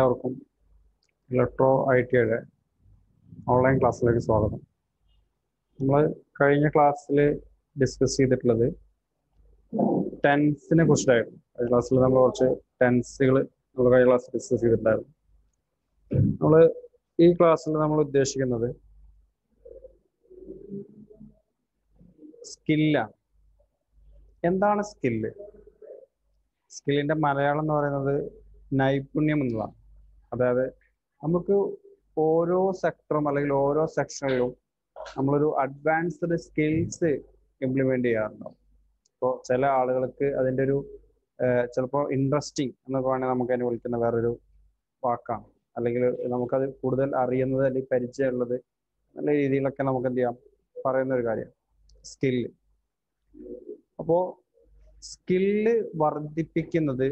എല്ലാവർക്കും electro ഐ.ടിയുടെ online ക്ലാസ്സിലേക്ക് സ്വാഗതം. നമ്മൾ കഴിഞ്ഞ ക്ലാസ്സിൽ ഡിസ്കസ് ചെയ്തിട്ടുള്ളത് ടെൻസിനെ കുറിച്ചായിരുന്നു. കഴിഞ്ഞ ക്ലാസ്സിൽ നമ്മൾ കുറച്ച് ടെൻസുകൾ കഴിഞ്ഞ ക്ലാസ്സിൽ ഡിസ്കസ് ചെയ്തിട്ടുണ്ടായിരുന്നു. നമ്മൾ ഈ ക്ലാസ്സിൽ നമ്മൾ ഉദ്ദേശിക്കുന്നത് സ്കില്ലാണ്. എന്താണ് സ്കില്ല്? സ്കില്ലിന്റെ മലയാളം എന്ന് പറയുന്നത് നൈപുണ്യം എന്നതാണ്. അതായത് നമുക്ക് ഓരോ സെക്ടറും അല്ലെങ്കിൽ ഓരോ സെക്ഷനിലും നമ്മളൊരു അഡ്വാൻസ്ഡ് സ്കിൽസ് ഇംപ്ലിമെന്റ് ചെയ്യാറുണ്ടാവും. ഇപ്പോൾ ചില ആളുകൾക്ക് അതിൻ്റെ ഒരു ചിലപ്പോൾ ഇൻട്രസ്റ്റിംഗ് എന്നൊക്കെ വേണമെങ്കിൽ നമുക്ക് അതിനെ വിളിക്കുന്ന വേറൊരു വാക്കാണ്. അല്ലെങ്കിൽ നമുക്കത് കൂടുതൽ അറിയുന്നത് അല്ലെങ്കിൽ പരിചയമുള്ളത് നല്ല രീതിയിലൊക്കെ നമുക്ക് എന്ത് ചെയ്യാം പറയുന്ന ഒരു കാര്യം സ്കില്ല്. അപ്പോൾ സ്കില്ല് വർദ്ധിപ്പിക്കുന്നത്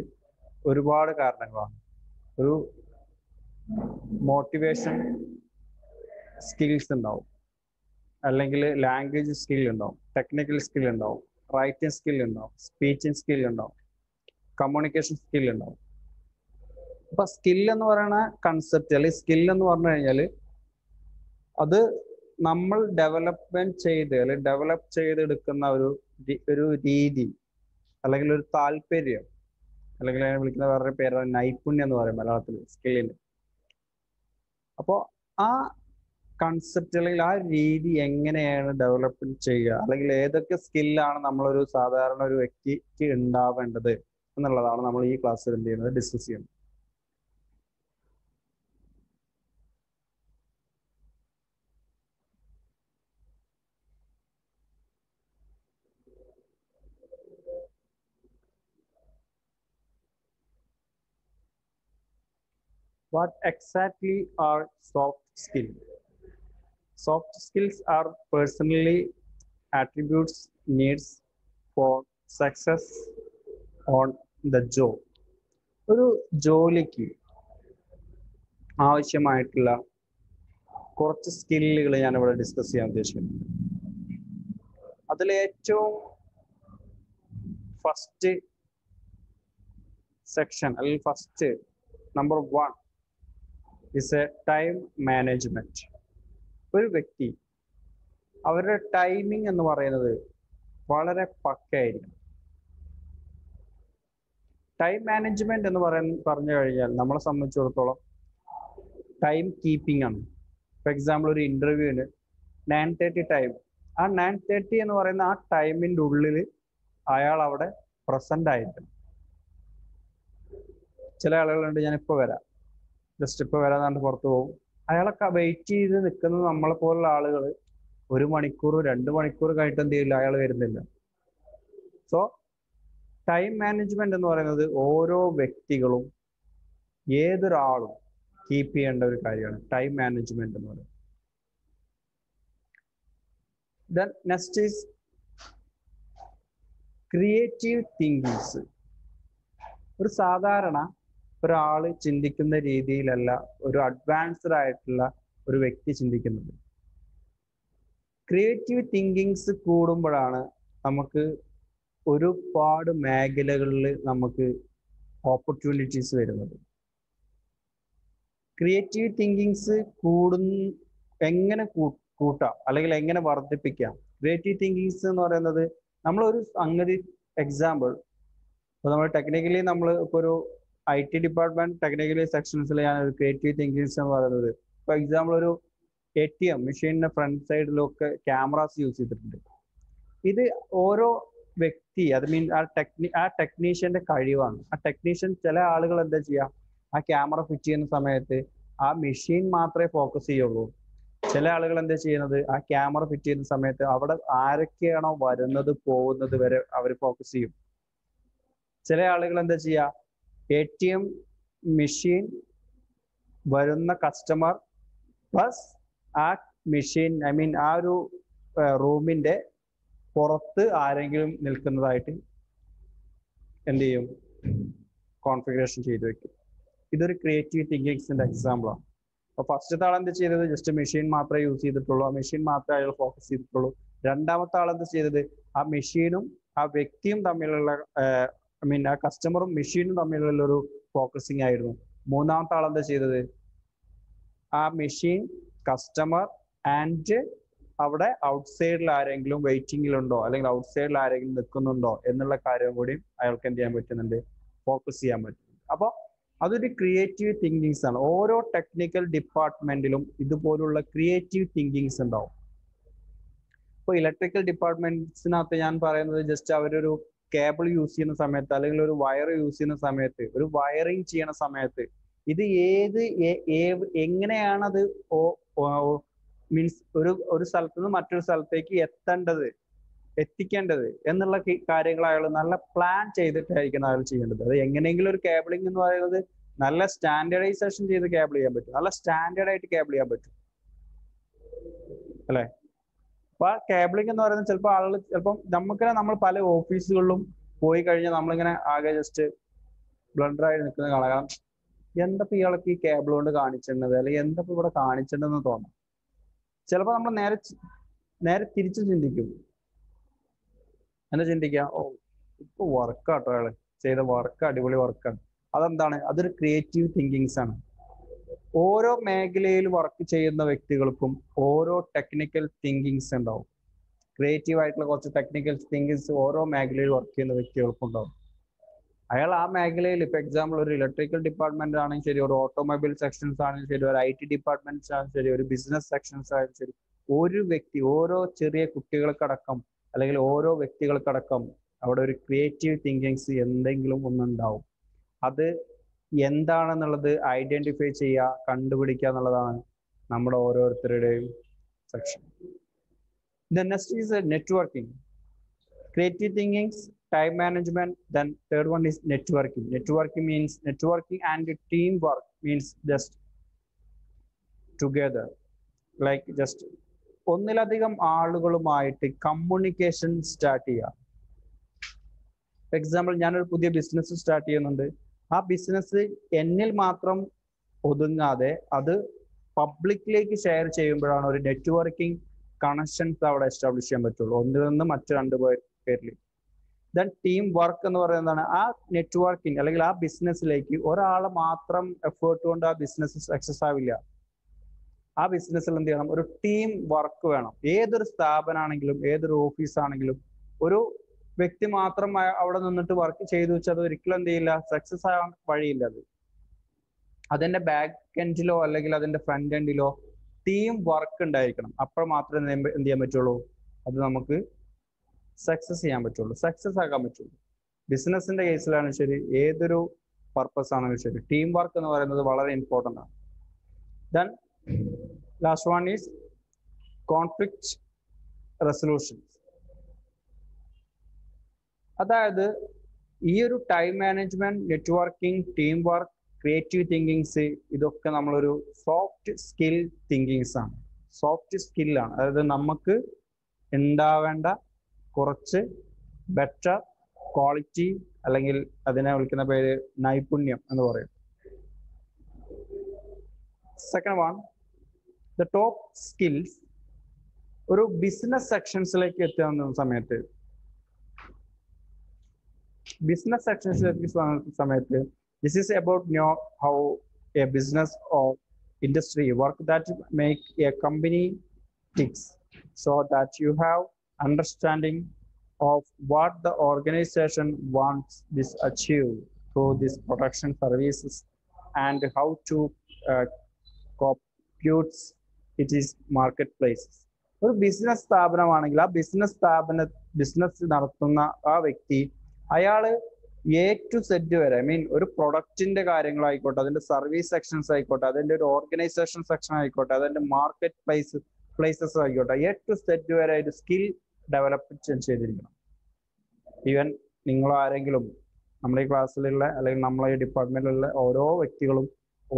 ഒരുപാട് കാരണങ്ങളാണ്. ഒരു മോട്ടിവേഷൻ സ്കിൽസ് ഉണ്ടാവും, അല്ലെങ്കിൽ ലാംഗ്വേജ് സ്കിൽ ഉണ്ടാവും, ടെക്നിക്കൽ സ്കിൽ ഉണ്ടാവും, റൈറ്റിംഗ് സ്കിൽ ഉണ്ടാവും, സ്പീച്ചിങ് സ്കിൽ ഉണ്ടാവും, കമ്മ്യൂണിക്കേഷൻ സ്കിൽ ഉണ്ടാവും. അപ്പൊ സ്കിൽ എന്ന് പറയുന്ന കൺസെപ്റ്റ് അല്ലെങ്കിൽ സ്കിൽ എന്ന് പറഞ്ഞു കഴിഞ്ഞാൽ അത് നമ്മൾ ഡെവലപ്മെന്റ് ചെയ്ത് അല്ലെങ്കിൽ ഡെവലപ്പ് ചെയ്തെടുക്കുന്ന ഒരു രീതി അല്ലെങ്കിൽ ഒരു താല്പര്യം, അല്ലെങ്കിൽ അതിനെ വിളിക്കുന്ന വേറൊരു പേരാണ് നൈപുണ്യം എന്ന് പറയും മലയാളത്തിൽ സ്കില്ലിന്. അപ്പോൾ ആ കൺസെപ്റ്റ് അല്ലെങ്കിൽ ആ രീതി എങ്ങനെയാണ് ഡെവലപ്പ് ചെയ്യുക, അല്ലെങ്കിൽ ഏതൊക്കെ സ്കില്ലാണ് നമ്മളൊരു സാധാരണ ഒരു വ്യക്തിക്ക് ഉണ്ടാവേണ്ടത് എന്നുള്ളതാണ് നമ്മൾ ഈ ക്ലാസ്സിൽ എന്ത് ചെയ്യുന്നത് ഡിസ്കസ് ചെയ്യുന്നത്. What exactly are soft skills? Soft skills are personally attributes needs for success on the job. ഒരു ജോലിക്ക് ആവശ്യമായിട്ടുള്ള കുറച്ച് സ്കില്ലുകൾ ഞാനിവിടെ ഡിസ്കസ് ചെയ്യാൻ ഉദ്ദേശിക്കുന്നുണ്ട്. അതിൽ ഏറ്റവും ഫസ്റ്റ് സെക്ഷൻ അല്ലെങ്കിൽ first number 1 is A time management. ഒരു വ്യക്തി അവരുടെ ടൈമിംഗ് എന്ന് പറയുന്നത് വളരെ പക്കയായിരിക്കും. ടൈം മാനേജ്മെന്റ് എന്ന് പറഞ്ഞു കഴിഞ്ഞാൽ നമ്മളെ സംബന്ധിച്ചിടത്തോളം ടൈം കീപ്പിംഗ് ആണ്. ഫോർ എക്സാമ്പിൾ ഒരു ഇന്റർവ്യൂവിന് 9:30 ടൈം, ആ 9:30 എന്ന് പറയുന്ന ആ ടൈമിന്റെ ഉള്ളിൽ അയാൾ അവിടെ പ്രസന്റ് ആയിരിക്കണം. ചില ആളുകളുണ്ട് ഞാനിപ്പോൾ വരാം, ജസ്റ്റ് ഇപ്പോൾ വരാന്നാണ്ട് പുറത്തു പോകും. അയാളൊക്കെ വെയിറ്റ് ചെയ്ത് നിൽക്കുന്നത് നമ്മളെ പോലുള്ള ആളുകൾ 1 മണിക്കൂർ 2 മണിക്കൂർ കഴിഞ്ഞിട്ട് എന്ത് ചെയ്യില്ല, അയാൾ വരുന്നില്ല. സോ ടൈം മാനേജ്മെന്റ് എന്ന് പറയുന്നത് ഓരോ വ്യക്തികളും ഏതൊരാളും കീപ്പ് ചെയ്യേണ്ട ഒരു കാര്യമാണ് ടൈം മാനേജ്മെന്റ് എന്ന് പറയുന്നത്. Then next is creative thinkings. ഒരു സാധാരണ ഒരാള് ചിന്തിക്കുന്ന രീതിയിലല്ല ഒരു അഡ്വാൻസ്ഡ് ആയിട്ടുള്ള ഒരു വ്യക്തി ചിന്തിക്കുന്നത്. ക്രിയേറ്റീവ് തിങ്കിങ്സ് കൂടുമ്പോഴാണ് നമുക്ക് ഒരുപാട് മേഖലകളിൽ നമുക്ക് ഓപ്പർച്യൂണിറ്റീസ് വരുന്നത്. ക്രിയേറ്റീവ് തിങ്കിങ്സ് എങ്ങനെ കൂട്ടാം അല്ലെങ്കിൽ എങ്ങനെ വർദ്ധിപ്പിക്കാം? ക്രിയേറ്റീവ് തിങ്കിങ്സ് എന്ന് പറയുന്നത് നമ്മളൊരു സംഗതി, എക്സാമ്പിൾ ഇപ്പോൾ നമ്മൾ ടെക്നിക്കലി നമ്മൾ ഇപ്പോൾ ഒരു IT ഡിപ്പാർട്ട്മെന്റ് ടെക്നിക്കലി സെക്ഷൻസിൽ ഞാൻ ഒരു ക്രിയേറ്റീവ് തിങ്കിങ്സ് എന്ന് പറയുന്നത്, ഫോർ എക്സാമ്പിൾ ഒരു ATM മെഷീനിന്റെ ഫ്രണ്ട് സൈഡിലൊക്കെ ക്യാമറാസ് യൂസ് ചെയ്തിട്ടുണ്ട്. ഇത് ഓരോ വ്യക്തി ആ ടെക്നീഷ്യന്റെ കഴിവാണ്. ആ ടെക്നീഷ്യൻ, ചില ആളുകൾ എന്താ ചെയ്യുക, ആ ക്യാമറ ഫിറ്റ് ചെയ്യുന്ന സമയത്ത് ആ മെഷീൻ മാത്രമേ ഫോക്കസ് ചെയ്യുള്ളൂ. ചില ആളുകൾ എന്താ ചെയ്യുന്നത്, ആ ക്യാമറ ഫിറ്റ് ചെയ്യുന്ന സമയത്ത് അവിടെ ആരൊക്കെയാണോ വരുന്നത് പോകുന്നത് വരെ അവർ ഫോക്കസ് ചെയ്യും. ചില ആളുകൾ എന്താ ചെയ്യുക, ATM മെഷീൻ വരുന്ന കസ്റ്റമർ പ്ലസ് ആ മെഷീൻ ആ ഒരു റൂമിന്റെ പുറത്ത് ആരെങ്കിലും നിൽക്കുന്നതായിട്ട് എന്ത് ചെയ്യും, കോൺഫിഗറേഷൻ ചെയ്ത് വെക്കും. ഇതൊരു ക്രിയേറ്റീവ് തിങ്കിങ്സിന്റെ എക്സാമ്പിളാണ്. അപ്പൊ ഫസ്റ്റത്തെ ആൾ എന്താ ചെയ്തത്, ജസ്റ്റ് മെഷീൻ മാത്രമേ യൂസ് ചെയ്തിട്ടുള്ളൂ, ആ മെഷീൻ മാത്രമേ അയാൾ ഫോക്കസ് ചെയ്തിട്ടുള്ളൂ. രണ്ടാമത്തെ ആൾ എന്താ ചെയ്തത്, ആ മെഷീനും ആ വ്യക്തിയും തമ്മിലുള്ള ആ കസ്റ്റമറും മെഷീനും തമ്മിലുള്ള ഒരു ഫോക്കസിങ് ആയിരുന്നു. മൂന്നാമത്തെ ആൾ എന്താ ചെയ്തത്? ആ മെഷീൻ, കസ്റ്റമർ ആൻഡ് അവിടെ ഔട്ട്സൈഡിൽ ആരെങ്കിലും വെയിറ്റിംഗിലുണ്ടോ അല്ലെങ്കിൽ ഔട്ട്സൈഡിൽ ആരെങ്കിലും നിൽക്കുന്നുണ്ടോ എന്നുള്ള കാര്യം കൂടി അയാൾക്ക് എന്ത് ചെയ്യാൻ പറ്റുന്നുണ്ട്? ഫോക്കസ് ചെയ്യാൻ പറ്റുന്നുണ്ട്. അപ്പോൾ അതൊരു ക്രിയേറ്റീവ് തിങ്കിങ്സ് ആണ്. ഓരോ ടെക്നിക്കൽ ഡിപ്പാർട്ട്മെന്റിലും ഇതുപോലുള്ള ക്രിയേറ്റീവ് തിങ്കിങ്സ് ഉണ്ടാവും. ഇപ്പോൾ ഇലക്ട്രിക്കൽ ഡിപ്പാർട്ട്മെന്റ്സിനകത്ത് ഞാൻ പറയുന്നത് ജസ്റ്റ് അവരൊരു കേബിൾ യൂസ് ചെയ്യുന്ന സമയത്ത് അല്ലെങ്കിൽ ഒരു വയർ യൂസ് ചെയ്യുന്ന സമയത്ത്, ഒരു വയറിങ് ചെയ്യുന്ന സമയത്ത് ഇത് എങ്ങനെയാണ് അത് മീൻസ് ഒരു സ്ഥലത്ത് നിന്ന് മറ്റൊരു സ്ഥലത്തേക്ക് എത്തിക്കേണ്ടത് എന്നുള്ള കാര്യങ്ങൾ അയാൾ നല്ല പ്ലാൻ ചെയ്തിട്ടായിരിക്കണം അയാൾ ചെയ്യേണ്ടത്. അത് എങ്ങനെയെങ്കിലും ഒരു കേബിളിംഗ് എന്ന് പറയുന്നത് നല്ല സ്റ്റാൻഡേർഡൈസേഷൻ ചെയ്ത് കേബിൾ ചെയ്യാൻ പറ്റും, നല്ല സ്റ്റാൻഡേർഡ് ആയിട്ട് കേബിൾ ചെയ്യാൻ പറ്റും അല്ലെ? അപ്പൊ കേബിളിംഗ് എന്ന് പറയുന്നത് ചിലപ്പോൾ ആളുകൾ നമ്മൾ പല ഓഫീസുകളിലും പോയി കഴിഞ്ഞാൽ നമ്മളിങ്ങനെ ആകെ ജസ്റ്റ് ബ്ലണ്ടറായി നിൽക്കുന്നത് കാണാം. കാരണം എന്തപ്പോ ഇയാൾക്ക് ഈ കേബിൾ കൊണ്ട് കാണിച്ചിട്ടുള്ളത് അല്ലെങ്കിൽ എന്തപ്പോ ഇവിടെ കാണിച്ചിട്ടുണ്ടെന്ന് തോന്നാം. ചിലപ്പോൾ നമ്മൾ നേരെ തിരിച്ചു ചിന്തിക്കും. എന്താ ചിന്തിക്കുക? ഓ, ഇപ്പൊ വർക്കാട്ടോ അയാള് ചെയ്ത വർക്ക് അടിപൊളി വർക്കാണ്. അതെന്താണ്? അതൊരു ക്രിയേറ്റീവ് തിങ്കിങ്സ് ആണ്. ഓരോ മേഖലയിൽ വർക്ക് ചെയ്യുന്ന വ്യക്തികൾക്കും ഓരോ ടെക്നിക്കൽ തിങ്കിങ്സ് ഉണ്ടാവും. ക്രിയേറ്റീവ് ആയിട്ടുള്ള കുറച്ച് ടെക്നിക്കൽ തിങ്കിങ്സ് ഓരോ മേഖലയിൽ വർക്ക് ചെയ്യുന്ന വ്യക്തികൾക്കും ഉണ്ടാവും. അയാൾ ആ മേഖലയിൽ ഇപ്പൊ എക്സാമ്പിൾ ഒരു ഇലക്ട്രിക്കൽ ഡിപ്പാർട്ട്മെന്റ് ആണെങ്കിൽ ശരി, ഒരു ഓട്ടോമൊബൈൽ സെക്ഷൻസ് ആണെങ്കിൽ ശരി, ഒരു IT ഡിപ്പാർട്ട്മെന്റ്സ് ആണെങ്കിൽ ശരി, ഒരു ബിസിനസ് സെക്ഷൻസ് ആയാലും ശരി, ഒരു വ്യക്തി, ഓരോ ചെറിയ കുട്ടികൾക്കടക്കം അല്ലെങ്കിൽ ഓരോ വ്യക്തികൾക്കടക്കം അവിടെ ഒരു ക്രിയേറ്റീവ് തിങ്കിങ്സ് എന്തെങ്കിലും ഒന്നുണ്ടാവും. അത് എന്താണെന്നുള്ളത് ഐഡന്റിഫൈ ചെയ്യുക, കണ്ടുപിടിക്കുക എന്നുള്ളതാണ് നമ്മുടെ ഓരോരുത്തരുടെയും section. Next is networking. Creative thinking, time management, then third one is networking. Networking and teamwork means just together, like just ഒന്നിലധികം ആളുകളുമായിട്ട് കമ്മ്യൂണിക്കേഷൻ സ്റ്റാർട്ട് ചെയ്യുക. എക്സാമ്പിൾ, ഞാനൊരു പുതിയ ബിസിനസ് സ്റ്റാർട്ട് ചെയ്യുന്നുണ്ട്. ആ ബിസിനസ് എന്നിൽ മാത്രം ഒതുങ്ങാതെ അത് പബ്ലിക്കിലേക്ക് ഷെയർ ചെയ്യുമ്പോഴാണ് ഒരു നെറ്റ്വർക്കിംഗ് കണക്ഷൻസ് അവിടെ എസ്റ്റാബ്ലിഷ് ചെയ്യാൻ പറ്റുള്ളൂ, ഒന്നിൽ നിന്ന് മറ്റു പേരിൽ. ദെൻ ടീം വർക്ക് എന്ന് പറയുന്നതാണ് ആ നെറ്റ്വർക്കിംഗ് അല്ലെങ്കിൽ ആ ബിസിനസ്സിലേക്ക് ഒരാളെ മാത്രം എഫേർട്ട് കൊണ്ട് ആ ബിസിനസ് സക്സസ് ആവില്ല. ആ ബിസിനസ്സിൽ എന്ത് ചെയ്യണം? ഒരു ടീം വർക്ക് വേണം. ഏതൊരു സ്ഥാപനമാണെങ്കിലും ഏതൊരു ഓഫീസാണെങ്കിലും ഒരു വ്യക്തി മാത്രം അവിടെ നിന്നിട്ട് വർക്ക് ചെയ്തു വെച്ചാൽ അത് ഒരിക്കലും എന്ത് ചെയ്യില്ല, സക്സസ് ആവാൻ വഴിയില്ല. അതിന്റെ ബാക്ക് എൻഡിലോ അല്ലെങ്കിൽ അതിന്റെ ഫ്രണ്ട് എൻഡിലോ ടീം വർക്ക് ഉണ്ടായിരിക്കണം. അപ്പോൾ മാത്രമേ എന്ത് ചെയ്യാൻ പറ്റുള്ളൂ, അത് നമുക്ക് സക്സസ് ചെയ്യാൻ പറ്റുള്ളൂ, സക്സസ് ആക്കാൻ പറ്റുള്ളൂ. ബിസിനസിന്റെ കേസിലാണ് ശരി, ഏതൊരു പർപ്പസ് ആണെങ്കിലും ശരി, ടീം വർക്ക് എന്ന് പറയുന്നത് വളരെ ഇമ്പോർട്ടൻ്റ് ആണ്. Then last one is conflict resolution. അതായത് ഈ ഒരു time management, networking, team work, creative thinkings, ഇതൊക്കെ നമ്മളൊരു സോഫ്റ്റ് സ്കിൽ തിങ്കിങ്സ് ആണ്, സോഫ്റ്റ് സ്കില്ലാണ്. അതായത് നമുക്ക് ഉണ്ടാവേണ്ട കുറച്ച് ബെറ്റർ ക്വാളിറ്റി, അല്ലെങ്കിൽ അതിനെ വിളിക്കുന്ന പേര് നൈപുണ്യം എന്ന് പറയും. Second one, the top skills. ഒരു ബിസിനസ് സെക്ഷൻസിലേക്ക് എത്തുന്ന സമയത്ത് this is about know how a business or industry work that make a company ticks, so that you have understanding of what the organization wants this achieve through this production services and how to compute it is marketplaces. ഒരു business സ്ഥാപനമാണെങ്കിൽ ആ business നടത്തുന്ന ആ വ്യക്തി അയാള് A to Z വരെ, I mean ഒരു പ്രൊഡക്റ്റിന്റെ കാര്യങ്ങളായിക്കോട്ടെ, അതിന്റെ service sections ആയിക്കോട്ടെ, അതിന്റെ ഒരു ഓർഗനൈസേഷൻ സെക്ഷൻ ആയിക്കോട്ടെ, അതിന്റെ മാർക്കറ്റ് പ്ലേസസ് ആയിക്കോട്ടെ, A to Z വരെ ഒരു സ്കിൽ ഡെവലപ്പ് ചെയ്തിരിക്കണം. ഈവൻ നിങ്ങൾ ആരെങ്കിലും നമ്മുടെ ഈ ക്ലാസ്സിലുള്ള അല്ലെങ്കിൽ നമ്മളെ ഈ ഡിപ്പാർട്ട്മെന്റിലുള്ള ഓരോ വ്യക്തികളും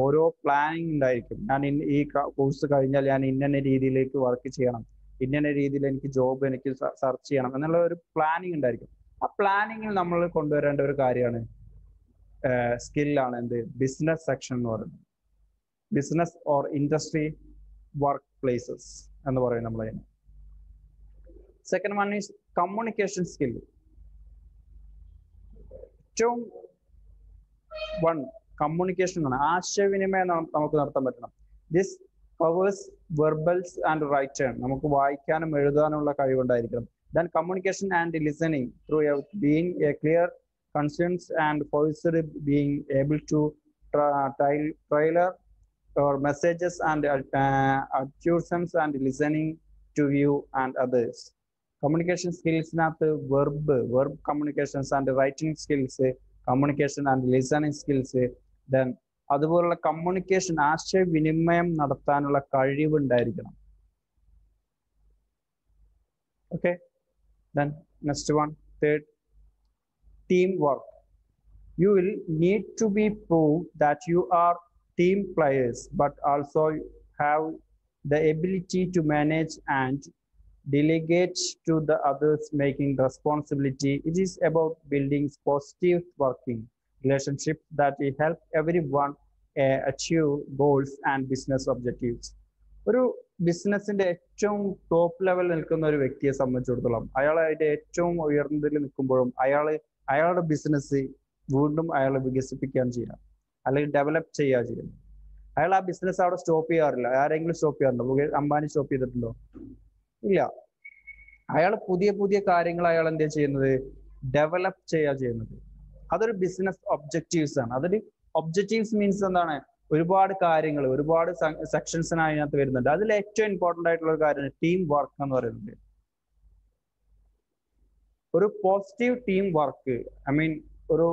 ഓരോ പ്ലാനിങ് ഉണ്ടായിരിക്കും. ഞാൻ ഈ കോഴ്സ് കഴിഞ്ഞാൽ ഞാൻ ഇന്ന രീതിയിലേക്ക് വർക്ക് ചെയ്യണം, ഇന്ന രീതിയിൽ എനിക്ക് ജോബ് എനിക്ക് സെർച്ച് ചെയ്യണം എന്നുള്ള ഒരു പ്ലാനിങ് ഉണ്ടായിരിക്കും. ആ പ്ലാനിങ്ങിൽ നമ്മൾ കൊണ്ടുവരേണ്ട ഒരു കാര്യമാണ്, സ്കില്ലാണ് എന്ത്, ബിസിനസ് സെക്ഷൻ എന്ന് പറയുന്നത്. Business or industry work places എന്ന് പറയും നമ്മൾ അതിന്. Second one is communication skill. ഏറ്റവും കമ്മ്യൂണിക്കേഷൻ ആണ്, ആശയവിനിമയം നമുക്ക് നടത്താൻ പറ്റണം. This powers verbals and written, നമുക്ക് വായിക്കാനും എഴുതാനുള്ള കഴിവുണ്ടായിരിക്കണം. Then communication and listening through being a clear concerns and voiced, being able to trailer or messages and adjunctions and listening to you and others. Communication skills not verb communications and writing skills, communication and listening skills. Then അതുപോലുള്ള communication, ആശയവിനിമയം നടത്താനുള്ള കഴിവുണ്ടായിരിക്കണം. Okay, then next one, third, teamwork. You will need to be proved that you are team players, but also have the ability to manage and delegate to the others, making responsibility. It is about building positive working relationships that will help everyone achieve goals and business objectives. ഒരു ബിസിനസിന്റെ ഏറ്റവും top ലെവലിൽ നിൽക്കുന്ന ഒരു വ്യക്തിയെ സംബന്ധിച്ചിടത്തോളം, അയാൾ അതിന്റെ ഏറ്റവും ഉയർന്നതിൽ നിൽക്കുമ്പോഴും അയാളുടെ ബിസിനസ് വീണ്ടും അയാൾ വികസിപ്പിക്കാൻ ചെയ്യാം, അല്ലെങ്കിൽ ഡെവലപ്പ് ചെയ്യുക ചെയ്യുന്നു. അയാൾ ആ ബിസിനസ് അവിടെ സ്റ്റോപ്പ് ചെയ്യാറില്ല. ആരെങ്കിലും സ്റ്റോപ്പ് ചെയ്യാറുണ്ടോ? അംബാനി സ്റ്റോപ്പ് ചെയ്തിട്ടുണ്ടോ? ഇല്ല. അയാൾ പുതിയ പുതിയ കാര്യങ്ങൾ അയാൾ എന്താ ചെയ്യുന്നത്? ഡെവലപ്പ് ചെയ്യുക ചെയ്യുന്നത്. അതൊരു ബിസിനസ് ഒബ്ജക്റ്റീവ്സ് ആണ്. അതൊരു ഒബ്ജക്റ്റീവ്സ് മീൻസ് എന്താണ്? ഒരുപാട് കാര്യങ്ങൾ, ഒരുപാട് സെക്ഷൻസിനായി അതിനകത്ത് വരുന്നുണ്ട്. അതിൽ ഏറ്റവും ഇമ്പോർട്ടൻ്റ് ആയിട്ടുള്ള ഒരു കാര്യമാണ് ടീം വർക്ക് എന്ന് പറയുന്നത്. ഒരു positive team work, I mean ഒരു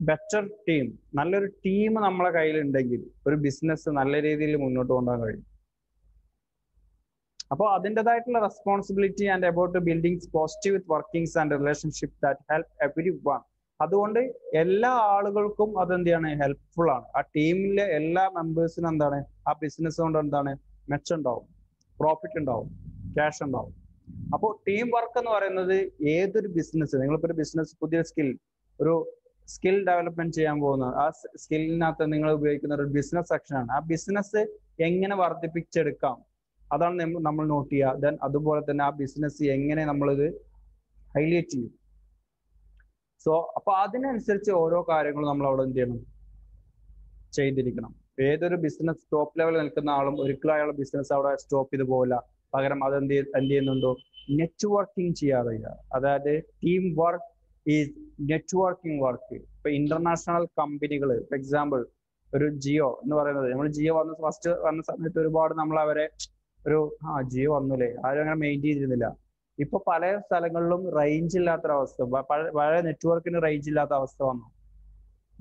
ബെറ്റർ ടീം, നല്ലൊരു ടീം നമ്മളെ കയ്യിലുണ്ടെങ്കിൽ ഒരു ബിസിനസ് നല്ല രീതിയിൽ മുന്നോട്ട് കൊണ്ടുപോകാൻ കഴിയും. അപ്പോൾ അതിൻ്റെതായിട്ടുള്ള responsibility and about building positive workings and relationship that help every one. അതുകൊണ്ട് എല്ലാ ആളുകൾക്കും അതെന്ത് ചെയ്യാണ്? ഹെൽപ്ഫുൾ ആണ്. ആ ടീമിലെ എല്ലാ മെമ്പേഴ്സിനും എന്താണ്? ആ ബിസിനസ് കൊണ്ട് എന്താണ്? മെച്ചം ഉണ്ടാവും, പ്രോഫിറ്റ് ഉണ്ടാവും, ക്യാഷ് ഉണ്ടാവും. അപ്പോൾ ടീം വർക്ക് എന്ന് പറയുന്നത് ഏതൊരു ബിസിനസ്, നിങ്ങളിപ്പോൾ ഒരു ബിസിനസ് പുതിയ ഒരു സ്കിൽ ഡെവലപ്മെന്റ് ചെയ്യാൻ പോകുന്നത്, ആ സ്കില്ലിനകത്ത് നിങ്ങൾ ഉപയോഗിക്കുന്ന ഒരു ബിസിനസ് സെക്ഷനാണ്. ആ ബിസിനസ് എങ്ങനെ വർദ്ധിപ്പിച്ചെടുക്കാം, അതാണ് നമ്മൾ നോട്ട് ചെയ്യുക. ദെൻ അതുപോലെ തന്നെ ആ ബിസിനസ് എങ്ങനെ നമ്മളിത് ഹൈലൈറ്റ് ചെയ്യും. സോ അപ്പൊ അതിനനുസരിച്ച് ഓരോ കാര്യങ്ങളും നമ്മൾ അവിടെ എന്ത് ചെയ്യണം? ചെയ്തിരിക്കണം. ഏതൊരു ബിസിനസ് ടോപ്പ് ലെവലിൽ നിൽക്കുന്ന ആളും ഒരിക്കലും അയാളുടെ ബിസിനസ് അവിടെ സ്റ്റോപ്പ് ചെയ്ത് പോകില്ല. പകരം അത് എന്ത് ചെയ്യുന്നുണ്ടോ? നെറ്റ്വർക്കിംഗ് ചെയ്യാതെ. അതായത് team work is networking work. ഇപ്പൊ ഇന്റർനാഷണൽ കമ്പനികൾ, ഫോർ എക്സാമ്പിൾ ഒരു ജിയോ എന്ന് പറയുന്നത്, നമ്മൾ ജിയോ ഫസ്റ്റ് വന്ന സമയത്ത് ഒരുപാട് നമ്മൾ അവരെ ജിയോ വന്നില്ലേ, ആരും അങ്ങനെ മെയിൻറ്റെയിൻ ചെയ്തിരുന്നില്ല. ഇപ്പൊ പല സ്ഥലങ്ങളിലും റേഞ്ച് ഇല്ലാത്തൊരവസ്ഥ, പഴയ നെറ്റ്വർക്കിന് റേഞ്ച് ഇല്ലാത്ത അവസ്ഥ വന്നു.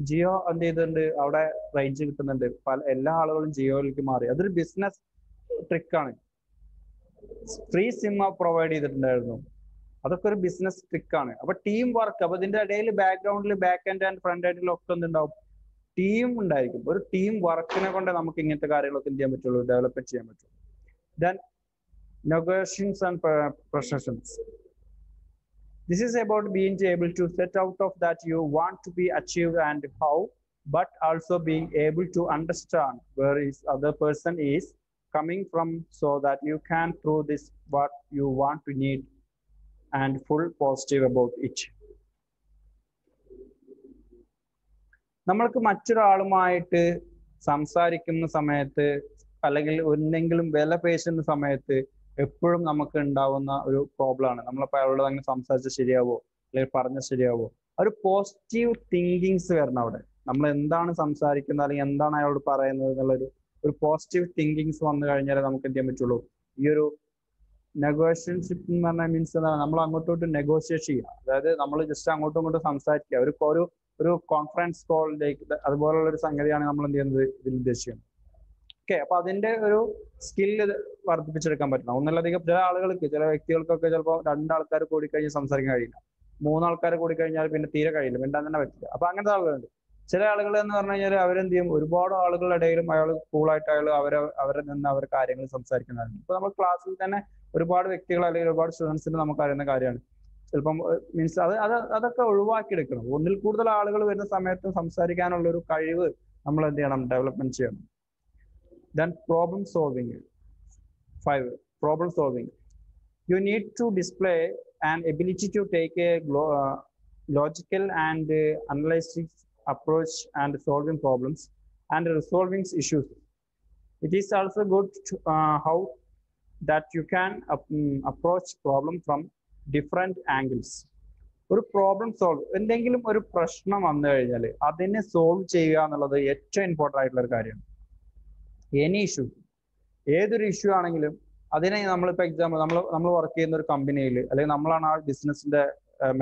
ജിയോ എന്ത് ചെയ്തിട്ടുണ്ട്? അവിടെ റേഞ്ച് കിട്ടുന്നുണ്ട്. എല്ലാ ആളുകളും ജിയോയിലേക്ക് മാറി. അതൊരു ബിസിനസ് ട്രിക്കാണ്. ഫ്രീ സിം പ്രൊവൈഡ് ചെയ്തിട്ടുണ്ടായിരുന്നു. അതൊക്കെ ഒരു ബിസിനസ് ട്രിക്കാണ്. അപ്പൊ ടീം വർക്ക്, അപ്പൊ ഇതിന്റെ ഇടയിൽ ബാക്ക്ഗ്രൗണ്ടിൽ ബാക്ക് എൻഡ് ആൻഡ് ഫ്രണ്ട് എൻഡിലും ഒക്കെ എന്തുണ്ടാവും? ടീം ഉണ്ടായിരിക്കും. ഒരു ടീം വർക്കിനെ കൊണ്ട് നമുക്ക് ഇങ്ങനത്തെ കാര്യങ്ങളൊക്കെ എന്ത് ചെയ്യാൻ പറ്റുള്ളൂ? ഡെവലപ്പ് ചെയ്യാൻ പറ്റുള്ളൂ. Then negotiations and processions. This is about being able to set out of that you want to be achieved and how, but also being able to understand where is other person is coming from, so that you can prove this what you want to need and full positive about it. നമ്മൾക്ക് മറ്റൊരാളുമായിട്ട് സംസാരിക്കുന്ന സമയത്ത്, അല്ലെങ്കിൽ എന്തെങ്കിലും വില പേശുന്ന സമയത്ത് എപ്പോഴും നമുക്ക് ഉണ്ടാവുന്ന ഒരു പ്രോബ്ലം ആണ്, നമ്മളപ്പോൾ അയാളോട് അങ്ങനെ സംസാരിച്ചാൽ ശരിയാവോ, അല്ലെങ്കിൽ പറഞ്ഞാൽ ശരിയാവോ? ഒരു പോസിറ്റീവ് തിങ്കിങ്സ് വരണം അവിടെ. നമ്മൾ എന്താണ് സംസാരിക്കുന്നത്, അല്ലെങ്കിൽ എന്താണ് അയാളോട് പറയുന്നത് എന്നുള്ളൊരു പോസിറ്റീവ് തിങ്കിങ്സ് വന്നു കഴിഞ്ഞാൽ നമുക്ക് എന്ത് ചെയ്യാൻ പറ്റുള്ളൂ? ഈ ഒരു നെഗോഷിയേഷൻഷിപ്പ് എന്ന് പറഞ്ഞാൽ മീൻസ് എന്താണ്? നമ്മൾ അങ്ങോട്ടോട്ട് നെഗോഷിയേറ്റ് ചെയ്യുക. അതായത് നമ്മൾ ജസ്റ്റ് അങ്ങോട്ടും ഇങ്ങോട്ടും സംസാരിക്കുക. ഒരു കോൺഫറൻസ് കോളിലേക്ക് അതുപോലുള്ള ഒരു സംഗതിയാണ് നമ്മൾ എന്ത് ചെയ്യുന്നത് ഇതിൽ ഉദ്ദേശിക്കുന്നത്. ഓക്കെ, അപ്പൊ അതിന്റെ ഒരു സ്കില്ല് വർദ്ധിപ്പിച്ചെടുക്കാൻ പറ്റണം. ഒന്നിലധികം ചില ആളുകൾക്ക്, ചില വ്യക്തികൾക്കൊക്കെ ചിലപ്പോൾ 2 ആൾക്കാർ കൂടി കഴിഞ്ഞ് സംസാരിക്കാൻ കഴിയില്ല, 3 ആൾക്കാർ കൂടി കഴിഞ്ഞാൽ പിന്നെ തീരെ കഴിയില്ല, മിണ്ടാൻ തന്നെ പറ്റില്ല. അപ്പൊ അങ്ങനത്തെ ആളുകളുണ്ട്. ചില ആളുകൾ എന്ന് പറഞ്ഞു കഴിഞ്ഞാൽ അവരെന്ത് ചെയ്യും? ഒരുപാട് ആളുകളുടെ ഇടയിലും അയാൾ കൂളായിട്ട് അവരെ നിന്ന് അവർ കാര്യങ്ങൾ സംസാരിക്കുന്നതാണ്. ഇപ്പൊ നമ്മൾ ക്ലാസ്സിൽ തന്നെ ഒരുപാട് വ്യക്തികൾ അല്ലെങ്കിൽ ഒരുപാട് സ്റ്റുഡൻസിന് നമുക്ക് അറിയുന്ന കാര്യമാണ്. ചിലപ്പം മീൻസ് അതൊക്കെ ഒഴിവാക്കിയെടുക്കണം. ഒന്നിൽ കൂടുതൽ ആളുകൾ വരുന്ന സമയത്ത് സംസാരിക്കാനുള്ള ഒരു കഴിവ് നമ്മൾ എന്ത് ചെയ്യണം? ഡെവലപ്മെന്റ് ചെയ്യണം. Then problem solving. 5. Problem solving. You need to display an ability to take a logical and approach and solving problems and resolving issues. It is also good to, how that you can approach problem from different angles. ഒരു problem solve, എന്തെങ്കിലും ഒരു പ്രശ്നം വന്നു കഴിഞ്ഞാൽ അതിനെ solve ചെയ്യുക എന്നുള്ളത് ഏറ്റവും ഇമ്പോർട്ടൻ്റ് ആയിട്ടുള്ള ഒരു കാര്യമാണ്. എനി ഇഷ്യൂ, ഏതൊരു ഇഷ്യൂ ആണെങ്കിലും അതിനെ നമ്മളിപ്പോൾ എക്സാമ്പിൾ നമ്മൾ വർക്ക് ചെയ്യുന്ന ഒരു കമ്പനിയിൽ, അല്ലെങ്കിൽ നമ്മളാണ് ആ ബിസിനസിന്റെ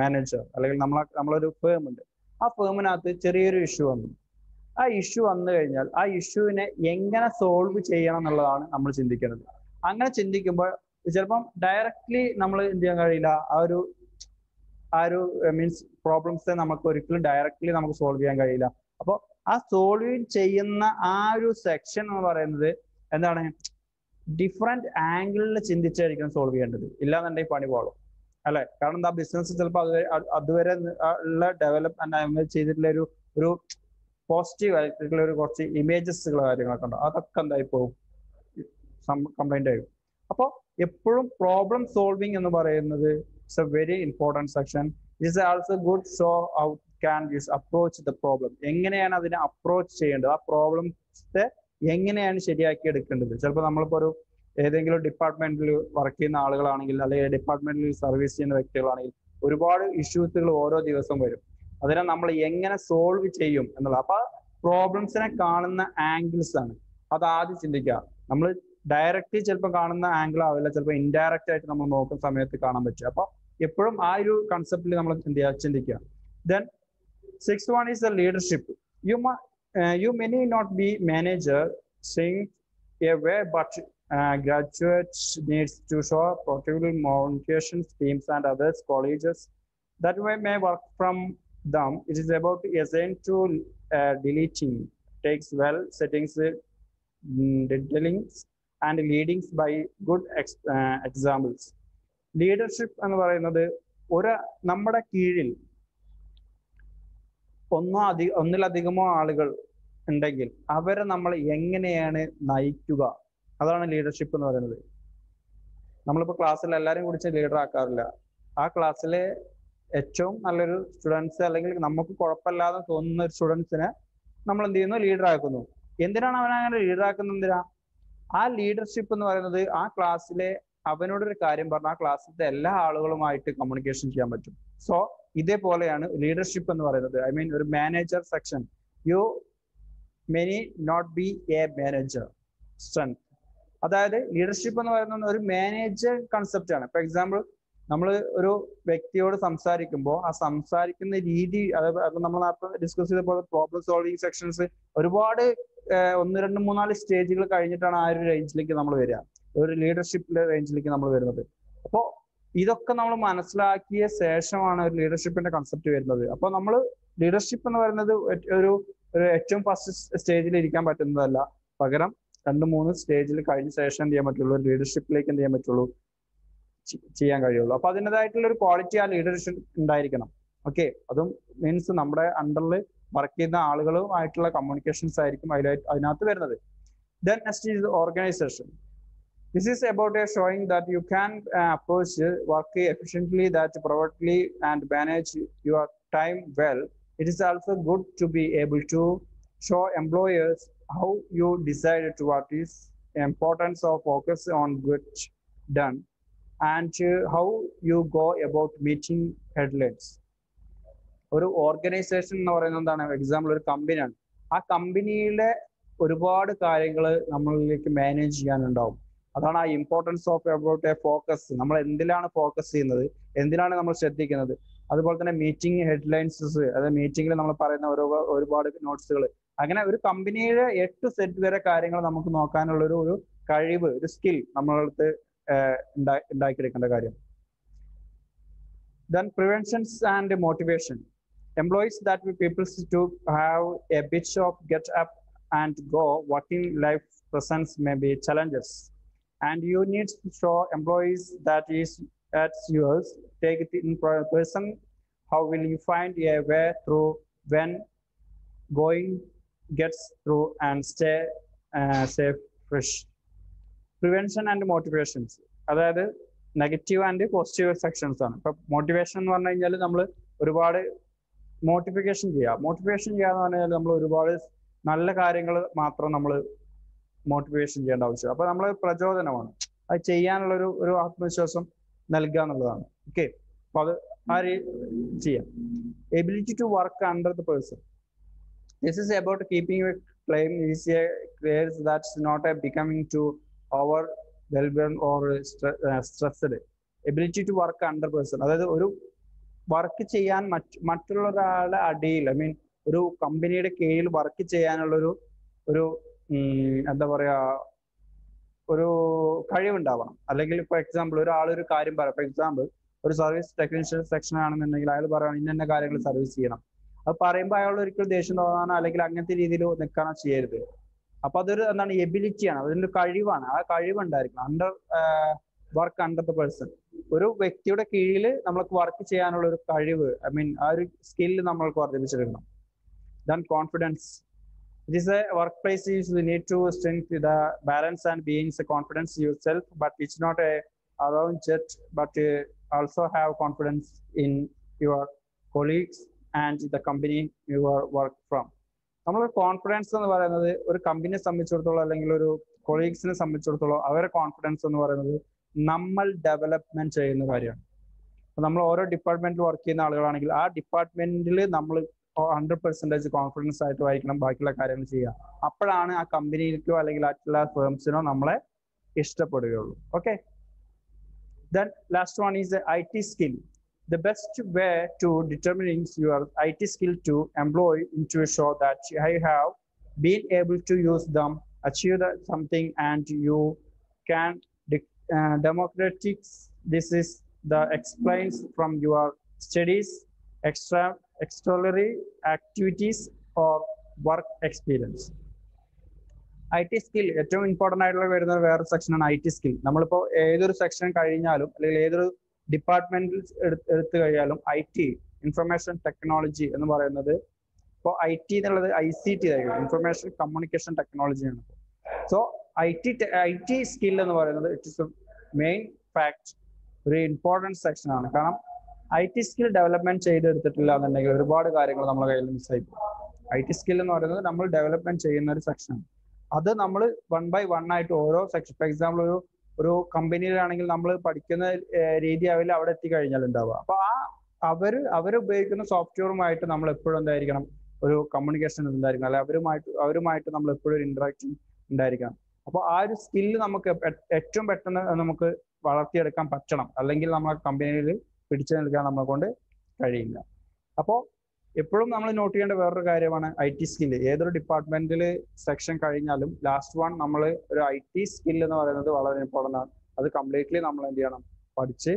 മാനേജർ, അല്ലെങ്കിൽ നമ്മളൊരു ഫേം ഉണ്ട്, ആ ഫേമിനകത്ത് ചെറിയൊരു ഇഷ്യൂ വന്നു. ആ ഇഷ്യൂ വന്നു കഴിഞ്ഞാൽ ആ ഇഷ്യൂവിനെ എങ്ങനെ സോൾവ് ചെയ്യണം എന്നുള്ളതാണ് നമ്മൾ ചിന്തിക്കുന്നത്. അങ്ങനെ ചിന്തിക്കുമ്പോൾ ചിലപ്പം ഡയറക്റ്റ്ലി നമ്മൾ എന്ത് ചെയ്യാൻ കഴിയില്ല, ആ ഒരു മീൻസ് പ്രോബ്ലംസ് നമുക്ക് ഒരിക്കലും ഡയറക്റ്റ്ലി നമുക്ക് സോൾവ് ചെയ്യാൻ കഴിയില്ല. അപ്പോൾ ആ സോൾവ് ചെയ്യുന്ന ആ ഒരു സെക്ഷൻ എന്ന് പറയുന്നത് എന്താണ്, ഡിഫറെന്റ് ആംഗിളിൽ ചിന്തിച്ചായിരിക്കണം സോൾവ് ചെയ്യേണ്ടത്. ഇല്ലാന്നുണ്ടെങ്കിൽ പണി പാടും, അല്ലെ? കാരണം എന്താ, ബിസിനസ് ചിലപ്പോൾ അതുവരെ ഉള്ള ഡെവലപ്മെന്റ് ചെയ്തിട്ടുള്ള ഒരു പോസിറ്റീവ് ആയിട്ടുള്ള ഒരു കുറച്ച് ഇമേജസുകൾ കാര്യങ്ങളൊക്കെ ഉണ്ടോ, അതൊക്കെ എന്തായി പോകും, കംപ്ലൈന്റ് ആയി. അപ്പോൾ എപ്പോഴും പ്രോബ്ലം സോൾവിങ് എന്ന് പറയുന്നത് it's A very important section. It's also good show how can you approach the problem. എങ്ങനെയാണ് അതിനെ അപ്രോച്ച് ചെയ്യേണ്ടത്, ആ പ്രോബ്ലംസ് എങ്ങനെയാണ് ശരിയാക്കി എടുക്കേണ്ടത്. ചിലപ്പോൾ നമ്മളിപ്പോൾ ഏതെങ്കിലും ഡിപ്പാർട്ട്മെന്റിൽ വർക്ക് ചെയ്യുന്ന ആളുകളാണെങ്കിൽ, അല്ലെങ്കിൽ ഡിപ്പാർട്ട്മെന്റിൽ സർവീസ് ചെയ്യുന്ന വ്യക്തികളാണെങ്കിൽ ഒരുപാട് ഇഷ്യൂസുകൾ ഓരോ ദിവസം വരും. അതിനെ നമ്മൾ എങ്ങനെ സോൾവ് ചെയ്യും എന്നുള്ളത്. അപ്പൊ പ്രോബ്ലംസിനെ കാണുന്ന ആംഗിൾസ് ആണ് അത് ആദ്യം ചിന്തിക്കുക. നമ്മൾ ഡയറക്റ്റ്ലി ചിലപ്പോൾ കാണുന്ന ആംഗിൾ ആവില്ല, ചിലപ്പോൾ ഇൻഡയറക്റ്റ് ആയിട്ട് നമ്മൾ നോക്കുന്ന സമയത്ത് കാണാൻ പറ്റും. അപ്പൊ എപ്പോഴും ആ ഒരു കൺസെപ്റ്റിൽ നമ്മൾ ചിന്തിക്കുക. Then 6th one is the leadership. You may not be manager saying a way, but graduates needs to show protective communication teams and others colleges that way may work from them. It is about assign to deleting takes well settings, detailing and leadings by good examples. Leadership എന്ന് പറയുന്നത് നമ്മുടെ കീഴിൽ ഒന്നിലധികമോ ആളുകൾ ഉണ്ടെങ്കിൽ അവരെ നമ്മൾ എങ്ങനെയാണ് നയിക്കുക, അതാണ് ലീഡർഷിപ്പ് എന്ന് പറയുന്നത്. നമ്മളിപ്പോൾ ക്ലാസ്സിൽ എല്ലാവരും കുടിച്ച് ലീഡർ ആക്കാറില്ല. ആ ക്ലാസ്സിലെ ഏറ്റവും നല്ലൊരു സ്റ്റുഡൻസ്, അല്ലെങ്കിൽ നമുക്ക് കുഴപ്പമില്ലാതെ തോന്നുന്ന ഒരു സ്റ്റുഡൻസിനെ നമ്മൾ എന്ത് ചെയ്യുന്നു, ലീഡർ ആക്കുന്നു. എന്തിനാണ് അവനങ്ങനെ ലീഡർ ആക്കുന്നത്? എന്തിനാ? ആ ലീഡർഷിപ്പ് എന്ന് പറയുന്നത് ആ ക്ലാസ്സിലെ അവനോടൊരു കാര്യം പറഞ്ഞാൽ ആ ക്ലാസ്സിലത്തെ എല്ലാ ആളുകളുമായിട്ട് കമ്മ്യൂണിക്കേഷൻ ചെയ്യാൻ പറ്റും. സോ ഇതേപോലെയാണ് ലീഡർഷിപ്പ് എന്ന് പറയുന്നത്. ഐ മീൻ ഒരു manager section. You many not be a manager strength. അതായത് ലീഡർഷിപ്പ് എന്ന് പറയുന്നത് ഒരു മാനേജർ കൺസെപ്റ്റ് ആണ്. ഫോർ എക്സാമ്പിൾ, നമ്മൾ ഒരു വ്യക്തിയോട് സംസാരിക്കുമ്പോൾ ആ സംസാരിക്കുന്ന രീതി, അതായത് നമ്മൾ ഡിസ്കസ് ചെയ്ത പോലെ പ്രോബ്ലം സോൾവിങ് സെക്ഷൻസ് ഒരുപാട് 1, 2, 3, 4 സ്റ്റേജുകൾ കഴിഞ്ഞിട്ടാണ് ആ ഒരു റേഞ്ചിലേക്ക് നമ്മൾ വരിക, ഒരു ലീഡർഷിപ്പിന്റെ റേഞ്ചിലേക്ക് നമ്മൾ വരുന്നത്. അപ്പോൾ ഇതൊക്കെ നമ്മൾ മനസ്സിലാക്കിയ ശേഷമാണ് ഒരു ലീഡർഷിപ്പിന്റെ കൺസെപ്റ്റ് വരുന്നത്. അപ്പോൾ നമ്മൾ ലീഡർഷിപ്പ് എന്ന് പറയുന്നത് ഒരു ഏറ്റവും ഫസ്റ്റ് സ്റ്റേജിൽ ഇരിക്കാൻ പറ്റുന്നതല്ല, പകരം 2-3 സ്റ്റേജിൽ കഴിഞ്ഞ ശേഷം എന്ത് ചെയ്യാൻ പറ്റുള്ളൂ, ഒരു ലീഡർഷിപ്പിലേക്ക് എന്ത് ചെയ്യാൻ പറ്റുള്ളൂ, ചെയ്യാൻ കഴിയുള്ളൂ. അപ്പൊ അതിൻ്റെതായിട്ടുള്ള ഒരു ക്വാളിറ്റി ആ ലീഡർഷിപ്പ് ഉണ്ടായിരിക്കണം. ഓക്കെ, അതും മീൻസ് നമ്മുടെ അണ്ടറിൽ വർക്ക് ചെയ്യുന്ന ആളുകളുമായിട്ടുള്ള കമ്മ്യൂണിക്കേഷൻസ് ആയിരിക്കും അതിനകത്ത് വരുന്നത്. Then next is the organization. This is about showing that you can approach work efficiently, that properly and manage your time well. It is also good to be able to show employers how you decided to what is importance of focus on good done and how you go about meeting headlines. ഒരു organisation എന്ന് പറയുന്നത് എന്താണ്? Example ഒരു കമ്പനിയാണ്. ആ കമ്പനിയിലെ ഒരുപാട് കാര്യങ്ങൾ നമ്മളിലേക്ക് മാനേജ് ചെയ്യാനുണ്ടാവും. അതാണ് ആ importance of about A focus. നമ്മൾ എന്തിലാണ് ഫോക്കസ് ചെയ്യുന്നത്, എന്തിനാണ് നമ്മൾ ശ്രദ്ധിക്കുന്നത്. അതുപോലെ തന്നെ മീറ്റിംഗ് ഹെഡ്ലൈൻസസ്, അതായത് മീറ്റിംഗിൽ നമ്മൾ പറയുന്ന ഒരുപാട് നോട്ട്സുകൾ, അങ്ങനെ ഒരു കമ്പനിയുടെ A to Z വരെ കാര്യങ്ങൾ നമുക്ക് നോക്കാനുള്ള ഒരു കഴിവ്, ഒരു സ്കിൽ നമ്മളടുത്ത് ഉണ്ടാക്കിയെടുക്കേണ്ട കാര്യം. Then preventions and motivation. Employees that we people to have a bit of get up and go. Working life presents may be challenges, and you need to show employees that is at yours. Take it in person. How will you find a way through when going gets through and stay safe, fresh. Prevention and motivations. അതായത് negative and positive sections ആണ്. ഇപ്പൊ motivation എന്ന് പറഞ്ഞു കഴിഞ്ഞാൽ നമ്മൾ ഒരുപാട് മോട്ടിഫിക്കേഷൻ ചെയ്യുക. Motivation ചെയ്യാന്ന് പറഞ്ഞാൽ നമ്മൾ ഒരുപാട് നല്ല കാര്യങ്ങൾ മാത്രം നമ്മൾ മോട്ടിവേഷൻ ചെയ്യേണ്ട ആവശ്യം. അപ്പൊ നമ്മൾ പ്രചോദനമാണ്, അത് ചെയ്യാനുള്ള ഒരു ആത്മവിശ്വാസം നൽകുക എന്നുള്ളതാണ്. ഓക്കെ, അപ്പൊ അത് ചെയ്യാം. Ability to work under the person. This is about keeping a claim is a clear that's not a becoming too overwhelmed or stressed. Ability to work under person, അതായത് ഒരു വർക്ക് ചെയ്യാൻ മറ്റുള്ള ഒരാളുടെ അടിയിൽ, ഐ മീൻ ഒരു കമ്പനിയുടെ കീഴിൽ work ചെയ്യാനുള്ള ഒരു എന്താ പറയാ, ഒരു കഴിവുണ്ടാവണം. അല്ലെങ്കിൽ ഫോർ എക്സാമ്പിൾ ഒരാളൊരു കാര്യം പറയാം, ഫോർ എക്സാമ്പിൾ ഒരു സർവീസ് ടെക്നീഷ്യൻ സെക്ഷൻ ആണെന്നുണ്ടെങ്കിൽ അയാൾ പറയുകയാണ് ഇന്ന കാര്യങ്ങൾ സർവീസ് ചെയ്യണം. അത് പറയുമ്പോൾ അയാൾ ഒരിക്കലും ദേഷ്യം തോന്നാനോ അല്ലെങ്കിൽ അങ്ങനത്തെ രീതിയിൽ നിൽക്കാനോ ചെയ്യരുത്. അപ്പൊ അതൊരു എന്താണ്, എബിലിറ്റിയാണ്, അതിൻ്റെ കഴിവാണ്. ആ കഴിവുണ്ടായിരിക്കണം. വർക്ക് അണ്ടർ ദ പേഴ്സൺ, ഒരു വ്യക്തിയുടെ കീഴിൽ നമ്മൾക്ക് വർക്ക് ചെയ്യാനുള്ള ഒരു കഴിവ്, ഐ മീൻ ആ ഒരു സ്കില്ല് നമ്മൾക്ക് വർദ്ധിപ്പിച്ചെടുക്കണം. Then confidence. It is a workplace you need to strengthen the balance and being confidence yourself, but it's not a around jet, but also have confidence in your colleagues and the company you work from. നമ്മൾ confidence എന്ന് പറയുന്നത് ഒരു കമ്പനിയെ സംബന്ധിച്ചിടത്തോളം അല്ലെങ്കിൽ ഒരു കൊളീഗ്സിനെ സംബന്ധിച്ചിടത്തോളം അവരുടെ കോൺഫിഡൻസ് എന്ന് പറയുന്നത് നമ്മൾ ഡെവലപ്മെന്റ് ചെയ്യുന്ന കാര്യമാണ്. നമ്മൾ ഓരോ ഡിപ്പാർട്ട്മെന്റിൽ വർക്ക് ചെയ്യുന്ന ആളുകളാണെങ്കിൽ ആ ഡിപ്പാർട്ട്മെന്റിൽ നമ്മൾ 100% കോൺഫിഡൻസ് ആയിട്ട് ആയിരിക്കണം ബാക്കിയുള്ള കാര്യങ്ങൾ ചെയ്യുക. അപ്പോഴാണ് ആ കമ്പനിക്കോ അല്ലെങ്കിൽ മറ്റുള്ള ഫേംസിനോ നമ്മളെ ഇഷ്ടപ്പെടുകയുള്ളൂ. Okay, then last one is IT skill. The best way to determine your IT skill to employ into a show that I have been able to use them, achieve something, and you can democratics. This is the explains from your studies, extraordinary activities or work experience. IT skill ഏറ്റവും important ആയിട്ടുള്ള വരുന്ന വേറെ സെക്ഷനാണ് IT skill. നമ്മളിപ്പോൾ ഏതൊരു section കഴിഞ്ഞാലും അല്ലെങ്കിൽ ഏതൊരു ഡിപ്പാർട്ട്മെന്റിൽ എടുത്തു കഴിഞ്ഞാലും IT, ഇൻഫർമേഷൻ ടെക്നോളജി എന്ന് പറയുന്നത്, ഇപ്പോൾ IT എന്നുള്ളത് ICT ആയിരിക്കും, ഇൻഫർമേഷൻ കമ്മ്യൂണിക്കേഷൻ ടെക്നോളജിയാണ്. സോ IT സ്കിൽ എന്ന് പറയുന്നത് ഇറ്റ് ഇസ് മെയിൻ ഫാക്ട്, ഒരു ഇമ്പോർട്ടൻറ്റ് സെക്ഷൻ ആണ്. കാരണം IT സ്കിൽ ഡെവലപ്മെന്റ് ചെയ്തെടുത്തിട്ടില്ല എന്നുണ്ടെങ്കിൽ ഒരുപാട് കാര്യങ്ങൾ നമ്മുടെ കയ്യിൽ മിസ്സായി പോകും. IT സ്കിൽ എന്ന് പറയുന്നത് നമ്മൾ ഡെവലപ്മെന്റ് ചെയ്യുന്ന ഒരു സെക്ഷനാണ്. അത് നമ്മൾ 1 by 1 ആയിട്ട് ഓരോ സെക്ഷൻ, ഫോർ എക്സാമ്പിൾ ഒരു കമ്പനിയിലാണെങ്കിൽ നമ്മൾ പഠിക്കുന്ന രീതി ആവില്ല അവിടെ എത്തിക്കഴിഞ്ഞാൽ ഉണ്ടാവുക. അപ്പൊ അവർ ഉപയോഗിക്കുന്ന സോഫ്റ്റ്വെയറുമായിട്ട് നമ്മൾ എപ്പോഴും എന്തായിരിക്കണം, ഒരു കമ്മ്യൂണിക്കേഷൻ ഉണ്ടായിരിക്കണം, അല്ലെ അവരുമായിട്ട് നമ്മൾ എപ്പോഴും ഒരു ഇന്ററാക്ഷൻ ഉണ്ടായിരിക്കണം. അപ്പോൾ ആ ഒരു സ്കില്ല് നമുക്ക് ഏറ്റവും പെട്ടെന്ന് നമുക്ക് വളർത്തിയെടുക്കാൻ പറ്റണം, അല്ലെങ്കിൽ നമ്മളെ കമ്പനിയിൽ പിടിച്ചു നിൽക്കാൻ നമ്മളെ കൊണ്ട് കഴിയില്ല. അപ്പോൾ എപ്പോഴും നമ്മൾ നോട്ട് ചെയ്യേണ്ട വേറൊരു കാര്യമാണ് IT സ്കില്ല്. ഏതൊരു ഡിപ്പാർട്ട്മെന്റിൽ സെക്ഷൻ കഴിഞ്ഞാലും ലാസ്റ്റ് വൺ നമ്മൾ ഒരു IT സ്കില്ല് എന്ന് പറയുന്നത് വളരെ ഇമ്പോർട്ടൻ്റ് ആണ്. അത് കംപ്ലീറ്റ്ലി നമ്മൾ എന്ത് ചെയ്യണം, പഠിച്ച്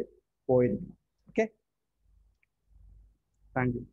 പോയിരിക്കണം. Okay, thank you.